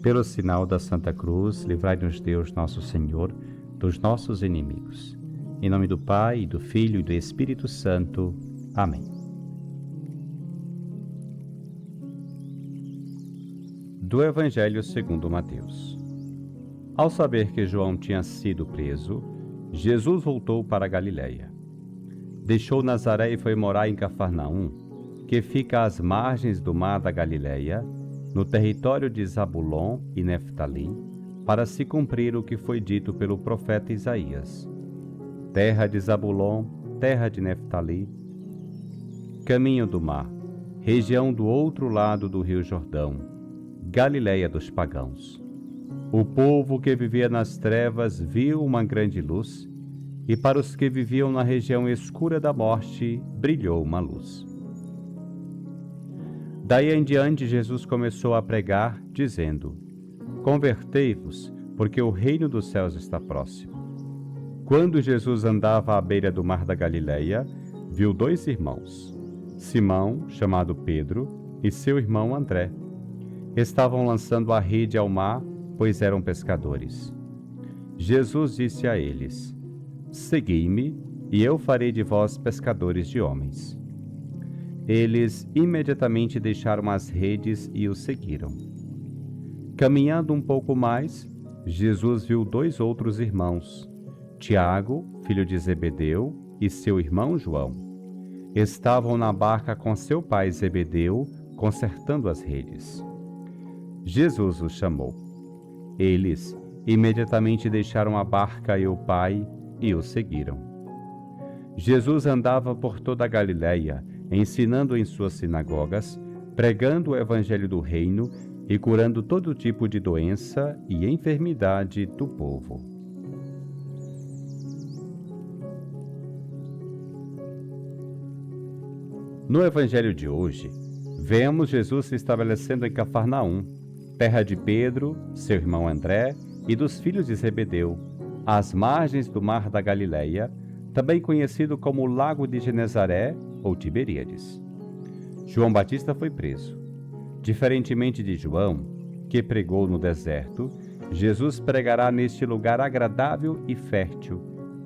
Pelo sinal da Santa Cruz, livrai-nos Deus nosso Senhor dos nossos inimigos. Em nome do Pai, e do Filho e do Espírito Santo. Amém. Do Evangelho segundo Mateus. Ao saber que João tinha sido preso, Jesus voltou para a Galiléia. Deixou Nazaré e foi morar em Cafarnaum, que fica às margens do mar da Galiléia, no território de Zabulon e Neftali, para se cumprir o que foi dito pelo profeta Isaías. Terra de Zabulon, terra de Neftali, caminho do mar, região do outro lado do rio Jordão, Galiléia dos pagãos. O povo que vivia nas trevas viu uma grande luz, e para os que viviam na região escura da morte, brilhou uma luz. Daí em diante, Jesus começou a pregar, dizendo: Convertei-vos, porque o reino dos céus está próximo. Quando Jesus andava à beira do mar da Galiléia, viu dois irmãos, Simão, chamado Pedro, e seu irmão André. Estavam lançando a rede ao mar, pois eram pescadores. Jesus disse a eles: Segui-me, e eu farei de vós pescadores de homens. Eles imediatamente deixaram as redes e o seguiram. Caminhando um pouco mais, Jesus viu dois outros irmãos, Tiago, filho de Zebedeu, e seu irmão João. Estavam na barca com seu pai Zebedeu, consertando as redes. Jesus os chamou. Eles imediatamente deixaram a barca e o pai e o seguiram. Jesus andava por toda a Galiléia, ensinando em suas sinagogas, pregando o evangelho do reino e curando todo tipo de doença e enfermidade do povo. No evangelho de hoje, vemos Jesus se estabelecendo em Cafarnaum, terra de Pedro, seu irmão André e dos filhos de Zebedeu, às margens do mar da Galiléia, também conhecido como Lago de Genezaré ou Tiberíades. João Batista foi preso. Diferentemente de João, que pregou no deserto, Jesus pregará neste lugar agradável e fértil,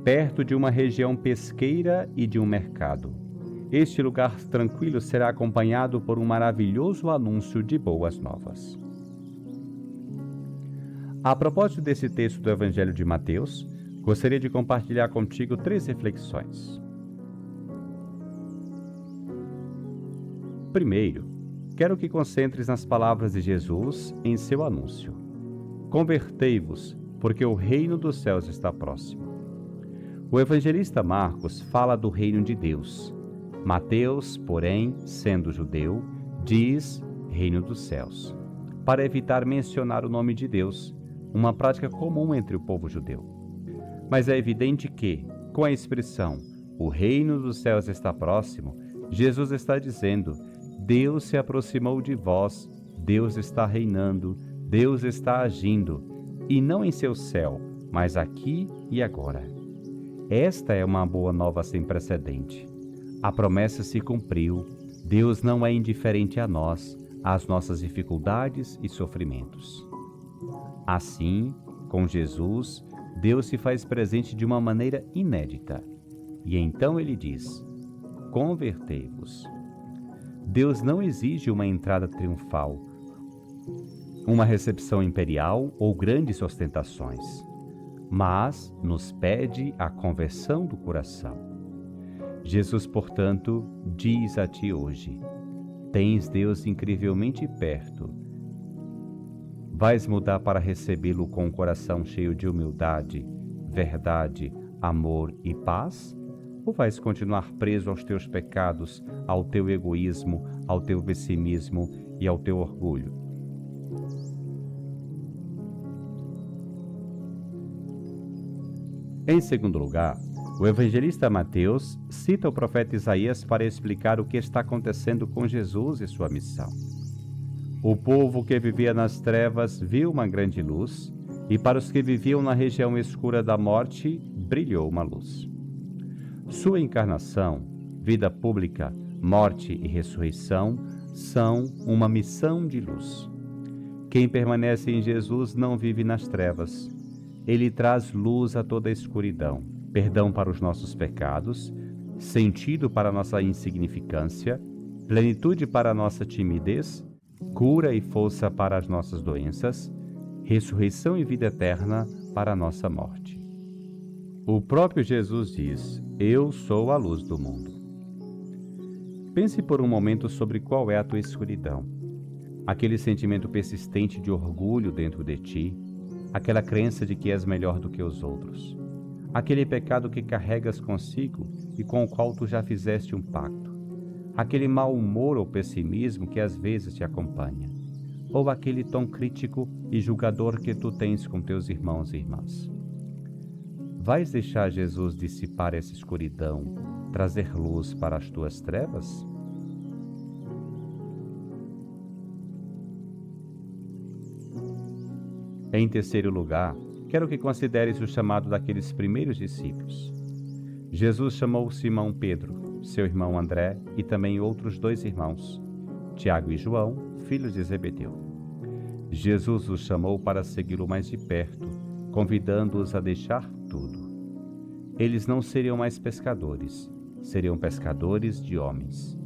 perto de uma região pesqueira e de um mercado. Este lugar tranquilo será acompanhado por um maravilhoso anúncio de boas novas. A propósito desse texto do Evangelho de Mateus, gostaria de compartilhar contigo 3 reflexões. Primeiro, quero que concentres nas palavras de Jesus em seu anúncio. Convertei-vos, porque o reino dos céus está próximo. O evangelista Marcos fala do reino de Deus. Mateus, porém, sendo judeu, diz reino dos céus, para evitar mencionar o nome de Deus, uma prática comum entre o povo judeu. Mas é evidente que, com a expressão o reino dos céus está próximo, Jesus está dizendo: Deus se aproximou de vós, Deus está reinando, Deus está agindo, e não em seu céu, mas aqui e agora. Esta é uma boa nova sem precedente. A promessa se cumpriu, Deus não é indiferente a nós, às nossas dificuldades e sofrimentos. Assim, com Jesus, Deus se faz presente de uma maneira inédita. E então ele diz: Convertei-vos. Deus não exige uma entrada triunfal, uma recepção imperial ou grandes ostentações, mas nos pede a conversão do coração. Jesus, portanto, diz a ti hoje: tens Deus incrivelmente perto. Vais mudar para recebê-lo com o coração cheio de humildade, verdade, amor e paz? Ou vais continuar preso aos teus pecados, ao teu egoísmo, ao teu pessimismo e ao teu orgulho? Em segundo lugar, o evangelista Mateus cita o profeta Isaías para explicar o que está acontecendo com Jesus e sua missão. O povo que vivia nas trevas viu uma grande luz, e para os que viviam na região escura da morte, brilhou uma luz. Sua encarnação, vida pública, morte e ressurreição são uma missão de luz. Quem permanece em Jesus não vive nas trevas. Ele traz luz a toda a escuridão, perdão para os nossos pecados, sentido para a nossa insignificância, plenitude para a nossa timidez, cura e força para as nossas doenças, ressurreição e vida eterna para a nossa morte. O próprio Jesus diz: Eu sou a luz do mundo. Pense por um momento sobre qual é a tua escuridão. Aquele sentimento persistente de orgulho dentro de ti, aquela crença de que és melhor do que os outros, aquele pecado que carregas consigo e com o qual tu já fizeste um pacto, aquele mau humor ou pessimismo que às vezes te acompanha, ou aquele tom crítico e julgador que tu tens com teus irmãos e irmãs. Vais deixar Jesus dissipar essa escuridão, trazer luz para as tuas trevas? Em terceiro lugar, quero que consideres o chamado daqueles primeiros discípulos. Jesus chamou Simão Pedro, seu irmão André e também outros 2 irmãos, Tiago e João, filhos de Zebedeu. Jesus os chamou para segui-lo mais de perto, convidando-os a deixar tudo. Eles não seriam mais pescadores, seriam pescadores de homens.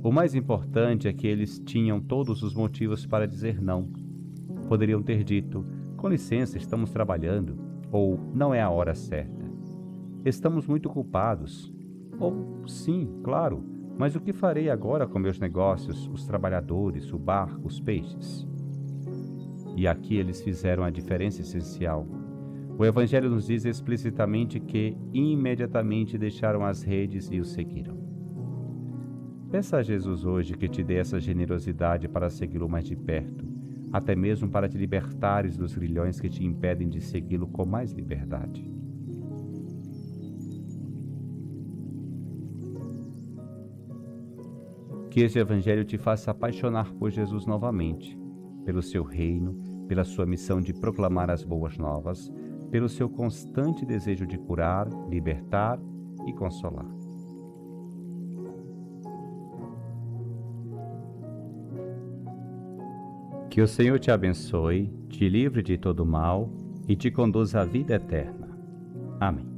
O mais importante é que eles tinham todos os motivos para dizer não. Poderiam ter dito: com licença, estamos trabalhando, ou não é a hora certa. Estamos muito ocupados. Ou sim, claro, mas o que farei agora com meus negócios, os trabalhadores, o barco, os peixes? E aqui eles fizeram a diferença essencial. O Evangelho nos diz explicitamente que imediatamente deixaram as redes e o seguiram. Peça a Jesus hoje que te dê essa generosidade para segui-lo mais de perto, até mesmo para te libertares dos grilhões que te impedem de segui-lo com mais liberdade. Que este Evangelho te faça apaixonar por Jesus novamente, pelo seu reino, pela sua missão de proclamar as boas novas, pelo seu constante desejo de curar, libertar e consolar. Que o Senhor te abençoe, te livre de todo mal e te conduza à vida eterna. Amém.